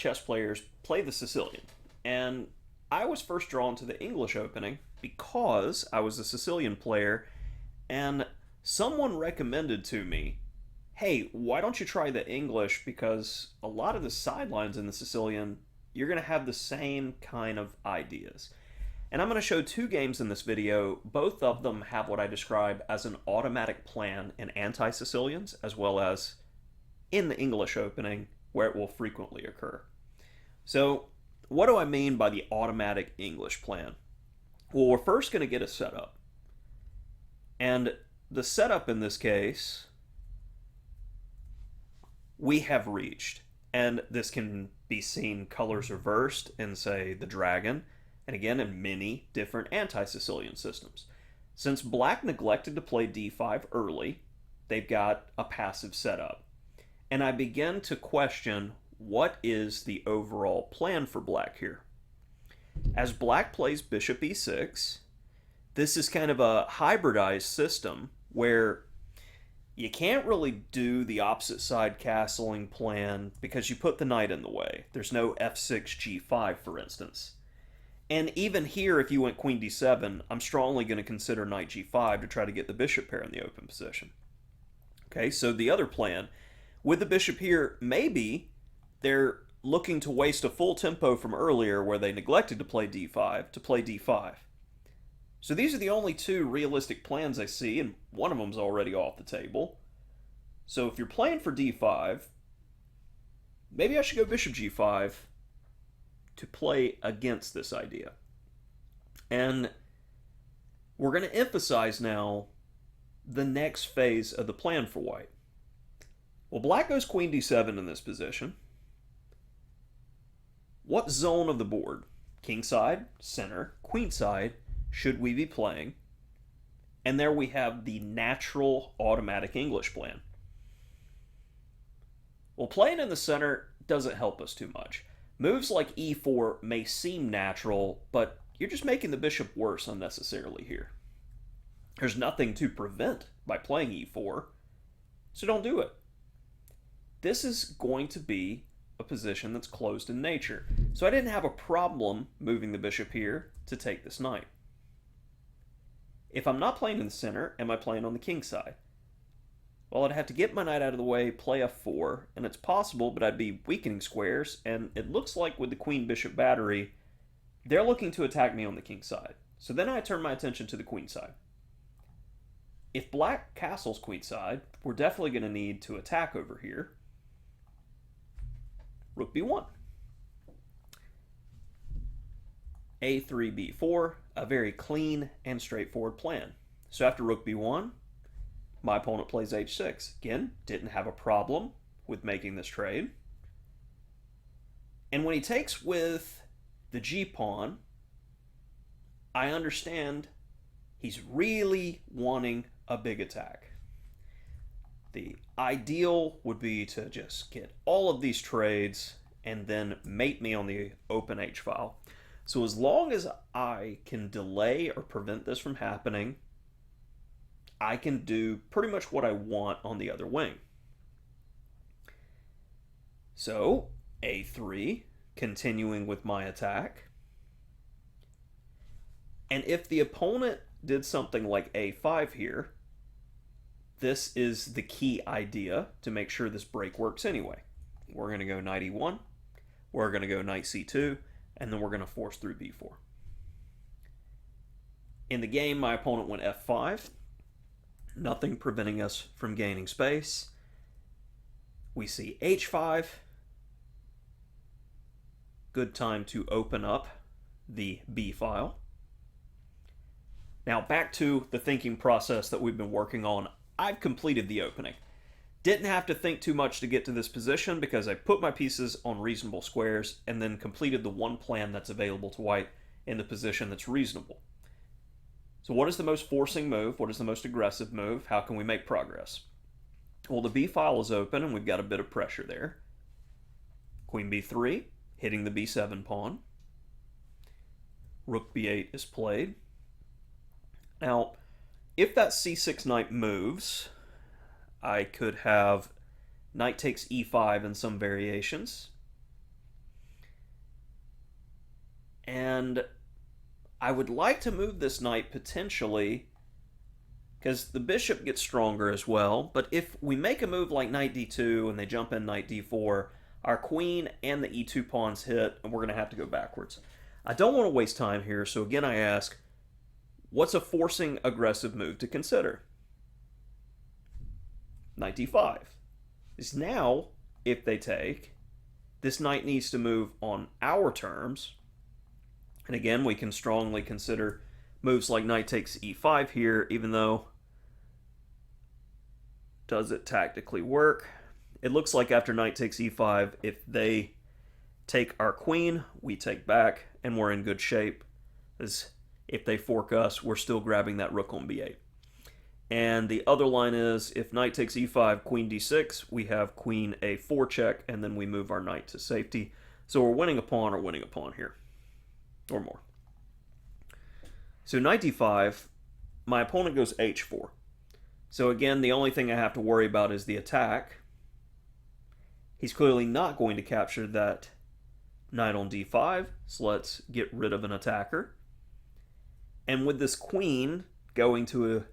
chess players play the Sicilian. And I was first drawn to the English opening because I was a Sicilian player and someone recommended to me, hey, why don't you try the English? Because a lot of the sidelines in the Sicilian, you're going to have the same kind of ideas. And I'm going to show two games in this video. Both of them have what I describe as an automatic plan in anti-Sicilians, as well as in the English opening, where it will frequently occur. So, what do I mean by the automatic English plan? Well, we're first going to get a setup. And the setup in this case, we have reached. And this can be seen colors reversed in, say, the dragon, and again in many different anti-Sicilian systems. Since black neglected to play d5 early, they've got a passive setup. And I begin to question, what is the overall plan for black here? As black plays bishop e6, this is kind of a hybridized system where you can't really do the opposite side castling plan because you put the knight in the way. There's no f6 g5, for instance. And even here, if you went queen d7, I'm strongly going to consider knight g5 to try to get the bishop pair in the open position. Okay, so the other plan, with the bishop here, maybe they're looking to waste a full tempo from earlier where they neglected to play d5 to play d5. So these are the only two realistic plans I see, and one of them's already off the table. So if you're playing for d5, maybe I should go bishop g5 to play against this idea. And we're going to emphasize now the next phase of the plan for white. Well, black goes queen d7 in this position. What zone of the board, king side, center, queen side, should we be playing? And there we have the natural automatic English plan. Well, playing in the center doesn't help us too much. Moves like e4 may seem natural, but you're just making the bishop worse unnecessarily here. There's nothing to prevent by playing e4, so don't do it. This is going to be a position that's closed in nature, so I didn't have a problem moving the bishop here to take this knight. If I'm not playing in the center, am I playing on the king side? Well, I'd have to get my knight out of the way, play f4, and it's possible, but I'd be weakening squares, and it looks like with the queen-bishop battery, they're looking to attack me on the king side. So then I turn my attention to the queen side. If black castles queen side, we're definitely going to need to attack over here. Rook b1. a3, b4, a very clean and straightforward plan. So after rook b1, my opponent plays h6. Again, didn't have a problem with making this trade. And when he takes with the g-pawn, I understand he's really wanting a big attack. The ideal would be to just get all of these trades and then mate me on the open h-file. So as long as I can delay or prevent this from happening, I can do pretty much what I want on the other wing. So a3, continuing with my attack. And if the opponent did something like a5 here, this is the key idea to make sure this break works anyway. We're going to go knight e1, we're going to go knight c2, and then we're going to force through b4. In the game, my opponent went f5. Nothing preventing us from gaining space. We see h5. Good time to open up the b file. Now back to the thinking process that we've been working on. I've completed the opening. Didn't have to think too much to get to this position because I put my pieces on reasonable squares and then completed the one plan that's available to white in the position that's reasonable. So what is the most forcing move? What is the most aggressive move? How can we make progress? Well, the b file is open and we've got a bit of pressure there. Queen b3, hitting the b7 pawn. Rook b8 is played. Now, if that c6 knight moves, I could have knight takes e5 in some variations. And I would like to move this knight potentially, because the bishop gets stronger as well. But if we make a move like knight d2 and they jump in knight d4, our queen and the e2 pawns hit, and we're going to have to go backwards. I don't want to waste time here, so again I ask, what's a forcing aggressive move to consider? Knight d5. Is now, if they take, this knight needs to move on our terms. And again, we can strongly consider moves like knight takes e5 here, even though, does it tactically work? It looks like after knight takes e5, if they take our queen, we take back, and we're in good shape. As if they fork us, we're still grabbing that rook on b8. And the other line is, if knight takes e5, queen d6, we have queen a4 check, and then we move our knight to safety. So we're winning a pawn or winning a pawn here, or more. So knight d5, my opponent goes h4. So again, the only thing I have to worry about is the attack. He's clearly not going to capture that knight on d5, so let's get rid of an attacker. And with this queen going to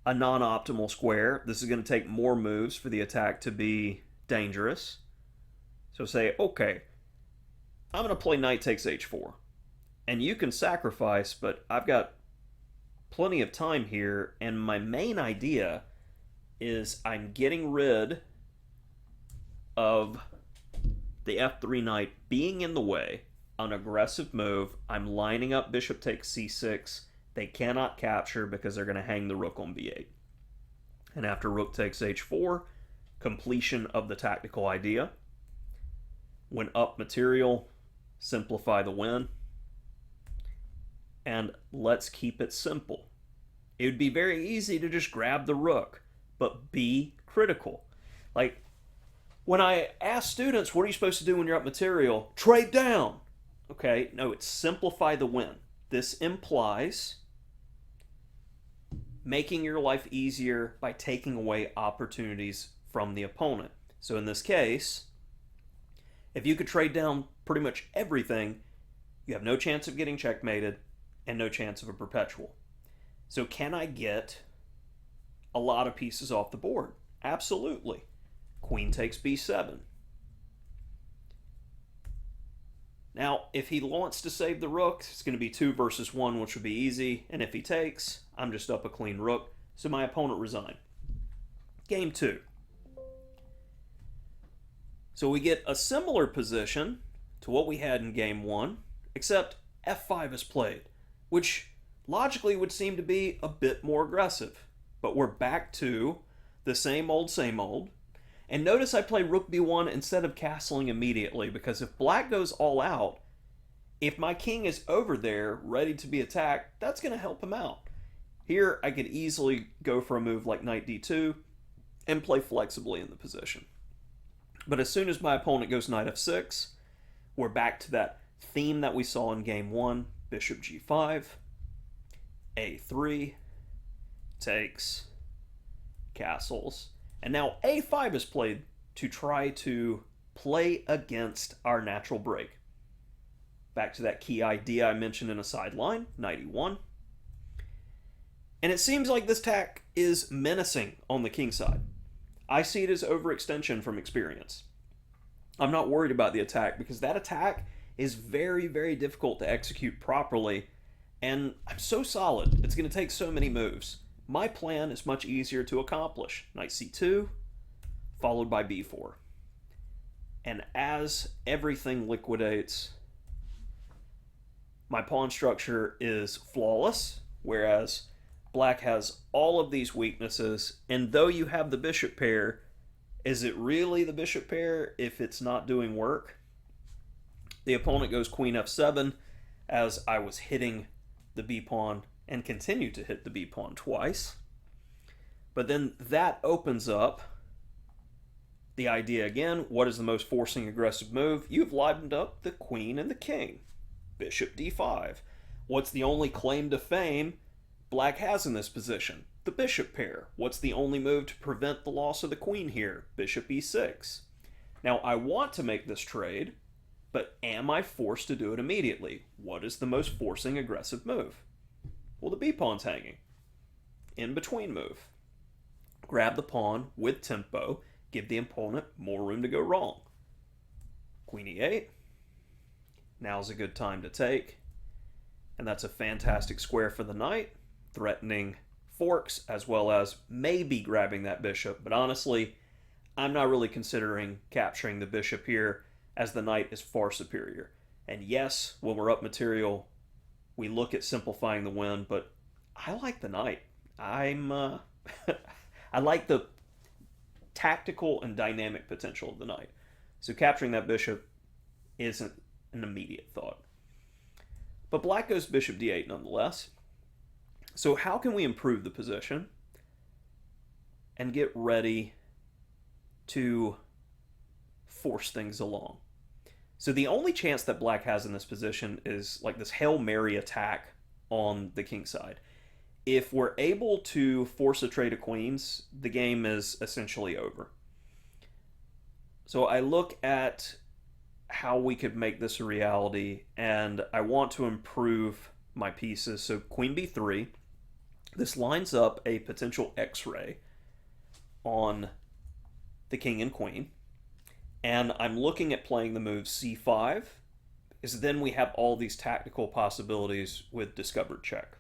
a non-optimal square, this is going to take more moves for the attack to be dangerous. So say, okay, I'm going to play knight takes h4. And you can sacrifice, but I've got plenty of time here, and my main idea is I'm getting rid of the f3 knight being in the way, an aggressive move. I'm lining up bishop takes c6. They cannot capture because they're going to hang the rook on b8. And after rook takes h4, completion of the tactical idea. When up material, simplify the win. And let's keep it simple. It would be very easy to just grab the rook, but be critical. Like, when I ask students, what are you supposed to do when you're up material? Trade down. Okay, no, it's simplify the win. This implies making your life easier by taking away opportunities from the opponent. So in this case, if you could trade down pretty much everything, you have no chance of getting checkmated and no chance of a perpetual. So can I get a lot of pieces off the board? Absolutely. Queen takes b7. Now, if he wants to save the rook, it's going to be 2 versus 1, which would be easy. And if he takes, I'm just up a clean rook. So my opponent resigned. Game 2. So we get a similar position to what we had in game 1, except f5 is played, which logically would seem to be a bit more aggressive. But we're back to the same old, same old. And notice I play rook b1 instead of castling immediately, because if black goes all out, if my king is over there ready to be attacked, that's going to help him out. Here I could easily go for a move like knight d2 and play flexibly in the position. But as soon as my opponent goes knight f6, we're back to that theme that we saw in game 1, bishop g5, a3, takes, castles. And now a5 is played to try to play against our natural break. Back to that key idea I mentioned in a sideline, knight e1. And it seems like this tack is menacing on the king side. I see it as overextension from experience. I'm not worried about the attack because that attack is very, very difficult to execute properly. And I'm so solid, it's going to take so many moves. My plan is much easier to accomplish. Knight c2, followed by b4. And as everything liquidates, my pawn structure is flawless, whereas black has all of these weaknesses. And though you have the bishop pair, is it really the bishop pair if it's not doing work? The opponent goes queen f7 as I was hitting the b-pawn and continue to hit the b-pawn twice. But then that opens up the idea again, what is the most forcing aggressive move? You've livened up the queen and the king. Bishop d5. What's the only claim to fame black has in this position? The bishop pair. What's the only move to prevent the loss of the queen here? Bishop e6. Now I want to make this trade, But am I forced to do it immediately? What is the most forcing aggressive move? Well, the b-pawn's hanging. In between move. Grab the pawn with tempo, give the opponent more room to go wrong. Queen e8. Now's a good time to take. And that's a fantastic square for the knight, threatening forks as well as maybe grabbing that bishop. But honestly, I'm not really considering capturing the bishop here, as the knight is far superior. And yes, when we're up material, we look at simplifying the win, but I like the knight. I like the tactical and dynamic potential of the knight. So capturing that bishop isn't an immediate thought. But black goes bishop d8 nonetheless. So how can we improve the position and get ready to force things along? So the only chance that black has in this position is like this Hail Mary attack on the king side. If we're able to force a trade of queens, the game is essentially over. So I look at how we could make this a reality, and I want to improve my pieces. So queen b3, this lines up a potential x-ray on the king and queen. And I'm looking at playing the move c5, because then we have all these tactical possibilities with discovered check.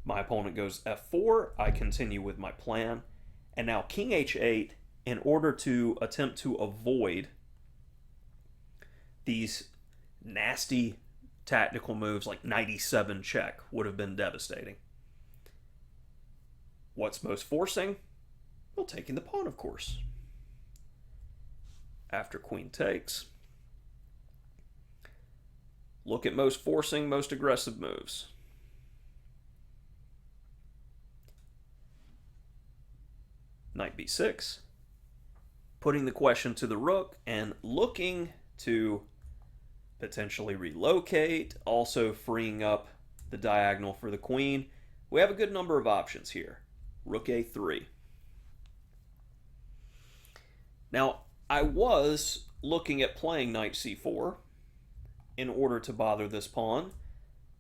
My opponent goes f4, I continue with my plan, and now king h8 in order to attempt to avoid these nasty tactical moves like knight e7 check would have been devastating. What's most forcing? Well, taking the pawn, of course. After queen takes, look at most forcing, most aggressive moves. Knight b6, putting the question to the rook and looking to potentially relocate, also freeing up the diagonal for the queen. We have a good number of options here. Rook a3. Now, I was looking at playing knight c4 in order to bother this pawn.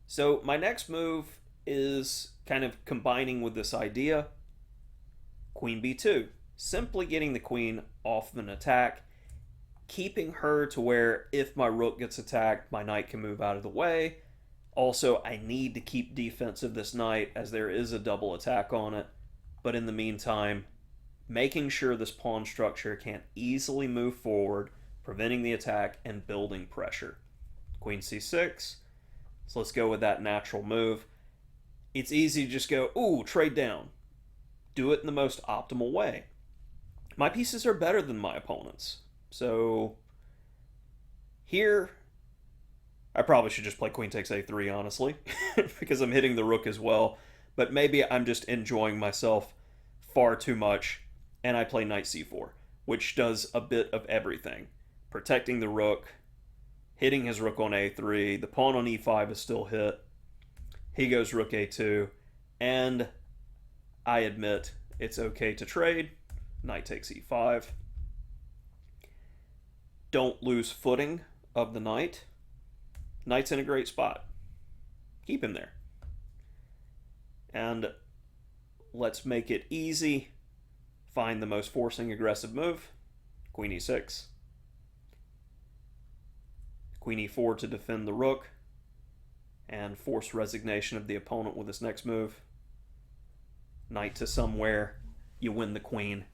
So my next move is kind of combining with this idea. Queen b2, simply getting the queen off of an attack, keeping her to where if my rook gets attacked, my knight can move out of the way. Also, I need to keep defense of this knight as there is a double attack on it. But in the meantime, making sure this pawn structure can't easily move forward, preventing the attack and building pressure. Queen c6. So let's go with that natural move. It's easy to just go, ooh, trade down. Do it in the most optimal way. My pieces are better than my opponent's. So here, I probably should just play queen takes a3, honestly, because I'm hitting the rook as well. But maybe I'm just enjoying myself far too much, and I play knight c4, which does a bit of everything. Protecting the rook, hitting his rook on a3, the pawn on e5 is still hit. He goes rook a2, and I admit it's okay to trade. Knight takes e5. Don't lose footing of the knight. Knight's in a great spot. Keep him there. And let's make it easy. Find the most forcing aggressive move. Queen e6. Queen e4 to defend the rook. And force resignation of the opponent with this next move. Knight to somewhere. You win the queen.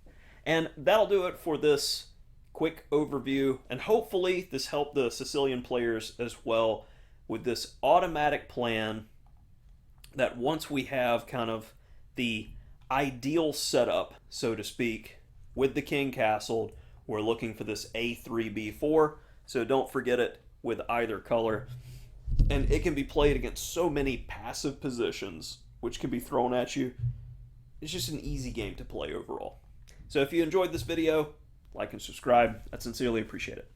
And that'll do it for this quick overview. And hopefully this helped the Sicilian players as well with this automatic plan that once we have kind of the ideal setup, so to speak, with the king castled, we're looking for this a3, b4. So don't forget it with either color. And it can be played against so many passive positions, which can be thrown at you. It's just an easy game to play overall. So if you enjoyed this video, like and subscribe. I'd sincerely appreciate it.